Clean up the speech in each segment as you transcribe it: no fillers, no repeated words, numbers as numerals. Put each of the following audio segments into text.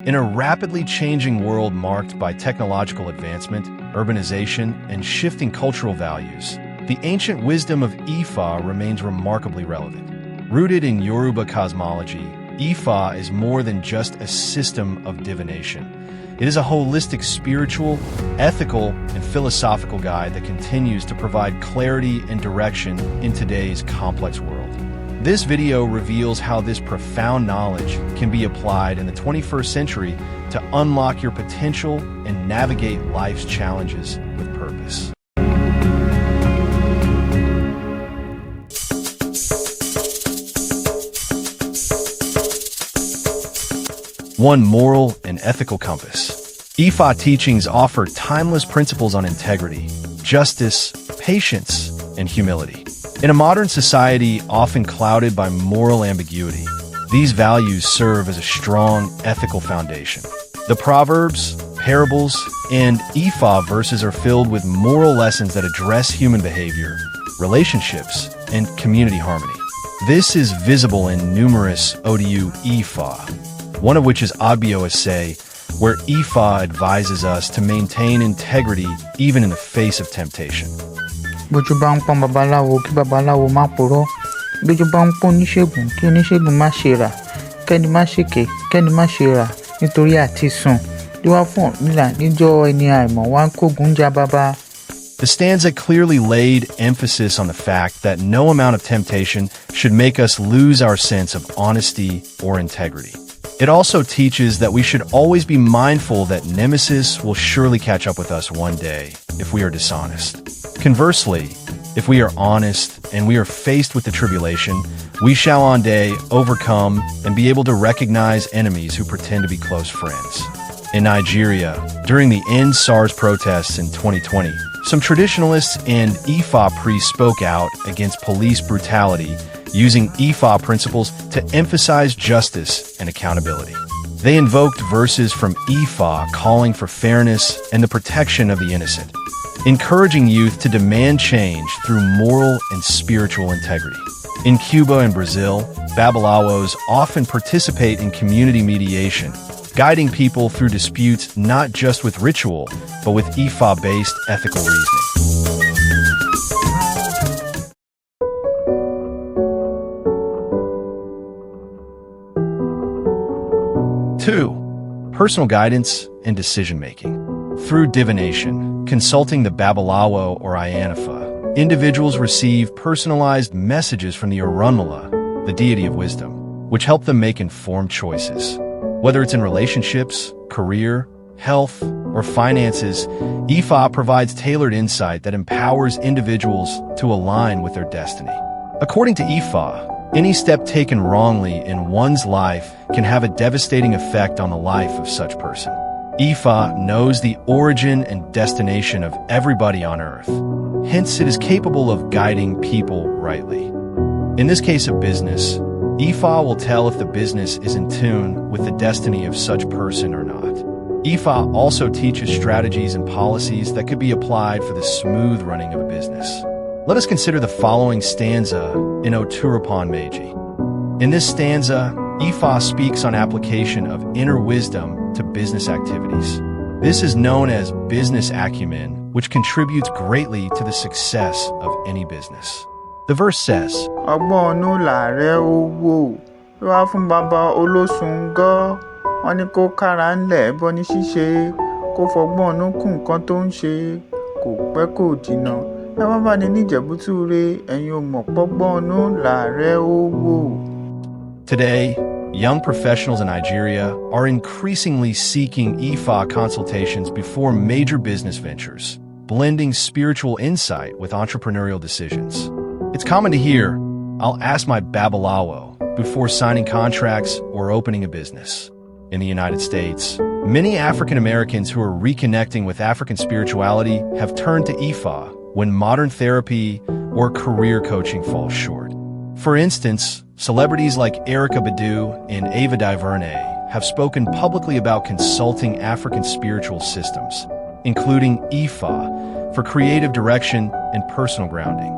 In a rapidly changing world marked by technological advancement, urbanization, and shifting cultural values, the ancient wisdom of Ifa remains remarkably relevant. Rooted in Yoruba cosmology, Ifa is more than just a system of divination. It is a holistic spiritual, ethical, and philosophical guide that continues to provide clarity and direction in today's complex world. This video reveals how this profound knowledge can be applied in the 21st century to unlock your potential and navigate life's challenges with purpose. One moral and ethical compass. Ifa teachings offer timeless principles on integrity, justice, patience, and humility. In a modern society often clouded by moral ambiguity, these values serve as a strong ethical foundation. The proverbs, parables, and Ifa verses are filled with moral lessons that address human behavior, relationships, and community harmony. This is visible in numerous Odu Ifa, one of which is Agbio Ase, where Ifa advises us to maintain integrity even in the face of temptation. Bójú bá ń pọ́n babaláwo kí babaláwo má purọ́, bójú bá ń pọ́n oníṣègùn kí oníṣègùn má ṣe rà, kẹ́ni má ṣèké kẹ́ni má ṣe rà nítorí àti sùn líwá fún nílà níjọ́ ẹni àìmọ̀ wá ń kógun já bàbá. The stanza clearly laid emphasis on the fact that no amount of temptation should make us lose our sense of honesty or integrity. It also teaches that we should always be mindful that nemesis will surely catch up with us one day if we are dishonest. Conversely, if we are honest and we are faced with the tribulation, we shall one day overcome and be able to recognize enemies who pretend to be close friends. In Nigeria, during the End SARS protests in 2020, some traditionalists and Ifa priests spoke out against police brutality using Ifa principles to emphasize justice and accountability. They invoked verses from Ifa calling for fairness and the protection of the innocent, encouraging youth to demand change through moral and spiritual integrity. In Cuba and Brazil, Babalawos often participate in community mediation, guiding people through disputes not just with ritual, but with Ifa-based ethical reasoning. 2. Personal guidance and decision-making. Through divination, consulting the Babalawo or Iyanifa, individuals receive personalized messages from the Orunmila, the deity of wisdom, which help them make informed choices. Whether it's in relationships, career, health, or finances, Ifa provides tailored insight that empowers individuals to align with their destiny. According to Ifa, any step taken wrongly in one's life can have a devastating effect on the life of such person. Ifa knows the origin and destination of everybody on earth. Hence, it is capable of guiding people rightly. In this case of business, Ifa will tell if the business is in tune with the destiny of such person or not. Ifa also teaches strategies and policies that could be applied for the smooth running of a business. Let us consider the following stanza in Oturupon Meiji. In this stanza, Ifa speaks on application of inner wisdom to business activities. This is known as business acumen, which contributes greatly to the success of any business. The verse says, Ọgbọ́n ọ̀nù làárẹ̀ owó ló wá fún bàbá olóṣùn gọ́ wọ́n ní kó kára ńlẹ̀ bọ́ ní ṣíṣe kó fọgbọ́n ọ̀nù kún nǹkan tó ń ṣe kò pẹ́ kò jìnnà ẹ má bá ní níjẹ̀bútúre ẹ̀yin ò mọ̀ pọ́gbọ́n ọ̀nù làárẹ̀ owó. Today, young professionals in Nigeria are increasingly seeking Ifa consultations before major business ventures, blending spiritual insight with entrepreneurial decisions. It's common to hear, I'll ask my Babalawo before signing contracts or opening a business. In the United States, many African Americans who are reconnecting with African spirituality have turned to Ifa when modern therapy or career coaching falls short. For instance, celebrities like Erykah Badu and Ava DuVernay have spoken publicly about consulting African spiritual systems, including Ifa, for creative direction and personal grounding.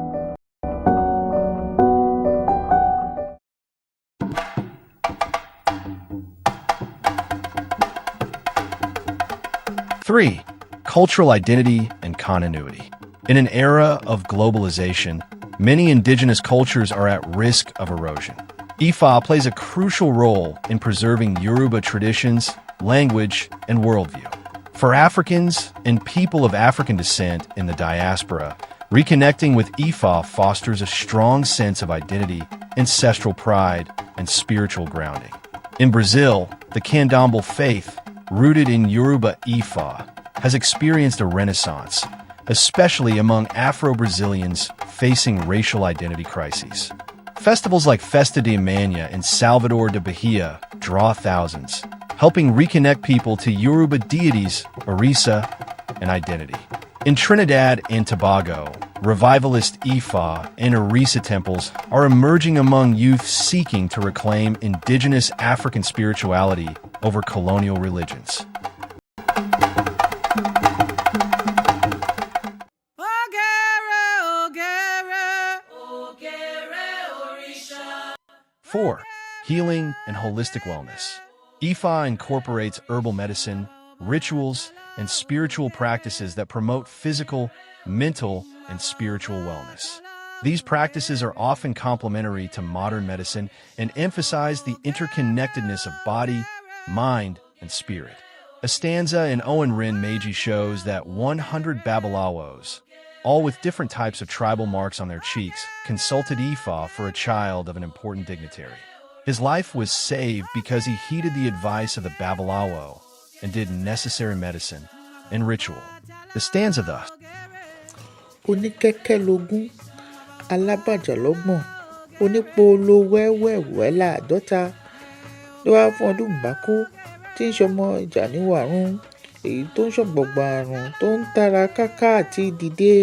3. Cultural identity and continuity. In an era of globalization, many indigenous cultures are at risk of erosion. Ifa plays a crucial role in preserving Yoruba traditions, language, and worldview. For Africans and people of African descent in the diaspora, reconnecting with Ifa fosters a strong sense of identity, ancestral pride, and spiritual grounding. In Brazil, the Candomblé faith, rooted in Yoruba Ifa, has experienced a renaissance, especially among Afro-Brazilians facing racial identity crises. Festivals like Festa de Manhã in Salvador de Bahia draw thousands, helping reconnect people to Yoruba deities, Orisa, and identity. In Trinidad and Tobago, revivalist Ifa and Orisa temples are emerging among youth seeking to reclaim indigenous African spirituality over colonial religions. Four, healing and holistic wellness. Ifa incorporates herbal medicine, rituals, and spiritual practices that promote physical, mental, and spiritual wellness. These practices are often complementary to modern medicine and emphasize the interconnectedness of body, mind, and spirit. A stanza in Owen Rin Meiji shows that 100 Babalawos, all with different types of tribal marks on their cheeks, consulted Ifa for a child of an important dignitary. His life was saved because he heeded the advice of the Babalawo and did necessary medicine and ritual. The stanza thus: Oníkẹ́kẹ́ lógún, alábàjá lọ́gbọ̀n, onípolo wẹ́wẹ́wẹ́ láàdọ́ta, ló wá fún ọdún bákú tí ń ṣọmọ ìjà níwàrún, èyí tó ń ṣọ̀gbọ̀gbọ̀ àrùn tó ń tara káká àti dìde,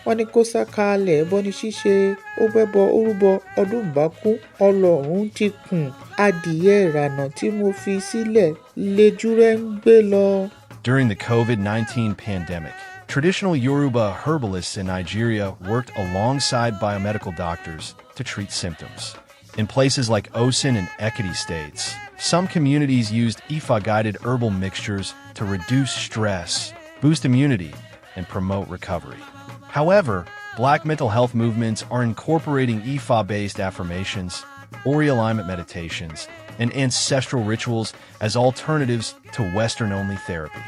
wọ́n ní kó sá kalẹ̀ ẹbọ ní ṣíṣe, ó gbẹ́bọ ó rúbọ ọdún bákú, ọlọ́run ti kùn, adìyẹ ìrànà tí mo fi sílẹ̀ lejúrẹ́ ń gbé lọ. During the COVID-19 pandemic, traditional Yoruba herbalists in Nigeria worked alongside biomedical doctors to treat symptoms. In places like Osun and Ekiti states, some communities used Ifa-guided herbal mixtures to reduce stress, boost immunity, and promote recovery. However, Black mental health movements are incorporating Ifa-based affirmations, Ori alignment meditations, and ancestral rituals as alternatives to Western-only therapy.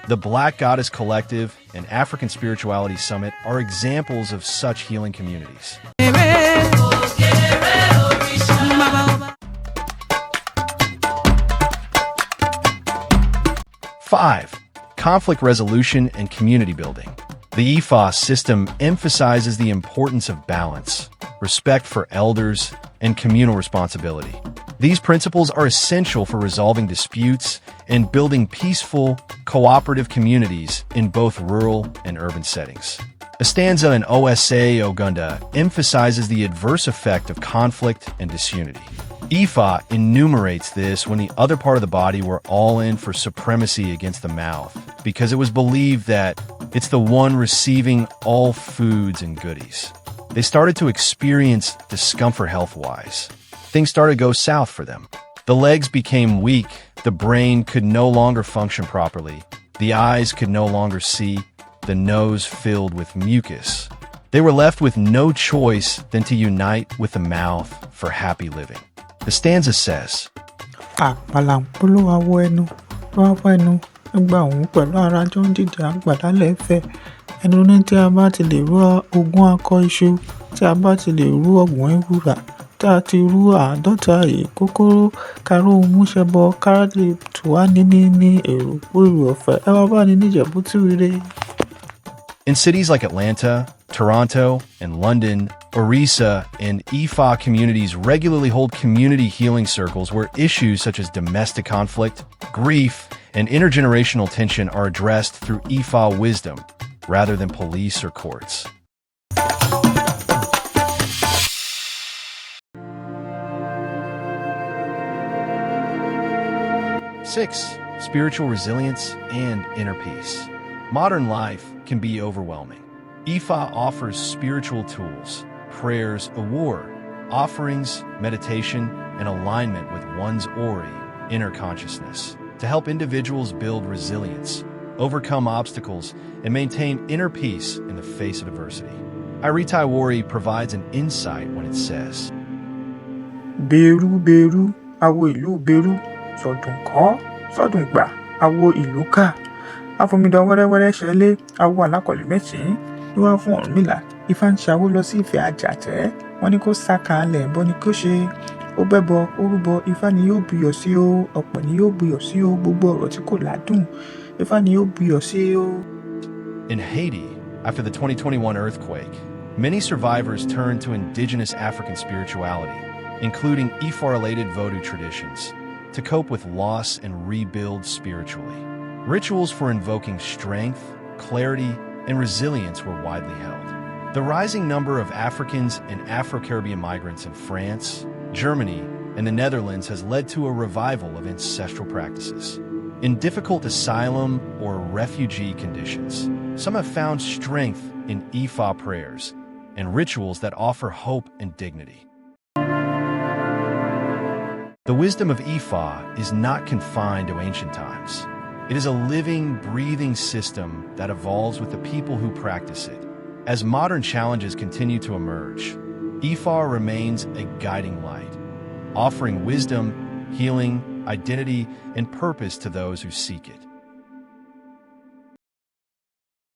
The Black Goddess Collective and African Spirituality Summit are examples of such healing communities. 5. Conflict resolution and community building. The Ifa system emphasizes the importance of balance, respect for elders, and communal responsibility. These principles are essential for resolving disputes and building peaceful, cooperative communities in both rural and urban settings. A stanza in Osa Ogunda emphasizes the adverse effect of conflict and disunity. Ifa enumerates this when the other part of the body were all in for supremacy against the mouth, because it was believed that it's the one receiving all foods and goodies. They started to experience discomfort health-wise. Things started to go south for them. The legs became weak, the brain could no longer function properly, the eyes could no longer see, the nose filled with mucus. They were left with no choice than to unite with the mouth for happy living. The stanza says, ẹnu ní tí a bá ti lè rú ogún akọ iṣu, tí a bá ti lè rú ọgbọ̀n ewúrà, tí a ti rú 50 ìkókóró, karó múṣẹbọ, káràlì tùwá ní èrò pòrò ọ̀fẹ́, ẹ wá bá ní níjẹ̀bú tí wíre. In cities like Atlanta, Toronto, and London, Orisa and Ifa communities regularly hold community healing circles where issues such as domestic conflict, grief, and intergenerational tension are addressed through Ifa wisdom, rather than police or courts. Six, spiritual resilience and inner peace. Modern life can be overwhelming. Ifa offers spiritual tools, prayers, award, offerings, meditation, and alignment with one's Ori, inner consciousness, to help individuals build resilience, overcome obstacles, and maintain inner peace in the face of adversity. Iritai Wari provides an insight when it says, Beru beru, awo ìlú beru, sọ̀dùn kọ́, sọ̀dùn gbà, awo ìlú kà. Afọmidán wẹ́rẹ́wẹ́rẹ́ ṣẹlẹ̀, awo alákọ̀ọ́lẹ̀ mẹ́sìn-ín, ló wá fún Ọ̀rúnmìlà. Ifá ń ṣàwó lọ sí Ifẹ̀ àjàtẹ́, wọ́n ní kó sàkàlẹ̀ ẹbọ ni kó ṣe. Ó bẹ́bọ, ó rúbọ, Ifá ni yóò buyọ̀ sí o, ọ̀pọ̀ ni yóò buyọ̀ sí o, gbogbo ọ̀rọ̀ tí kò ládùn, Ifá ni yóò buyọ̀ sí o. In Haiti, after the 2021 earthquake, many survivors turned to indigenous African spirituality, including Ifa-related Vodou traditions, to cope with loss and rebuild spiritually. Rituals for invoking strength, clarity, and resilience were widely held. The rising number of Africans and Afro-Caribbean migrants in France, Germany, and the Netherlands has led to a revival of ancestral practices. In difficult asylum or refugee conditions, some have found strength in Ifa prayers and rituals that offer hope and dignity. The wisdom of Ifa is not confined to ancient times. It is a living, breathing system that evolves with the people who practice it. As modern challenges continue to emerge, Ifa remains a guiding light, offering wisdom, healing, identity, and purpose to those who seek it.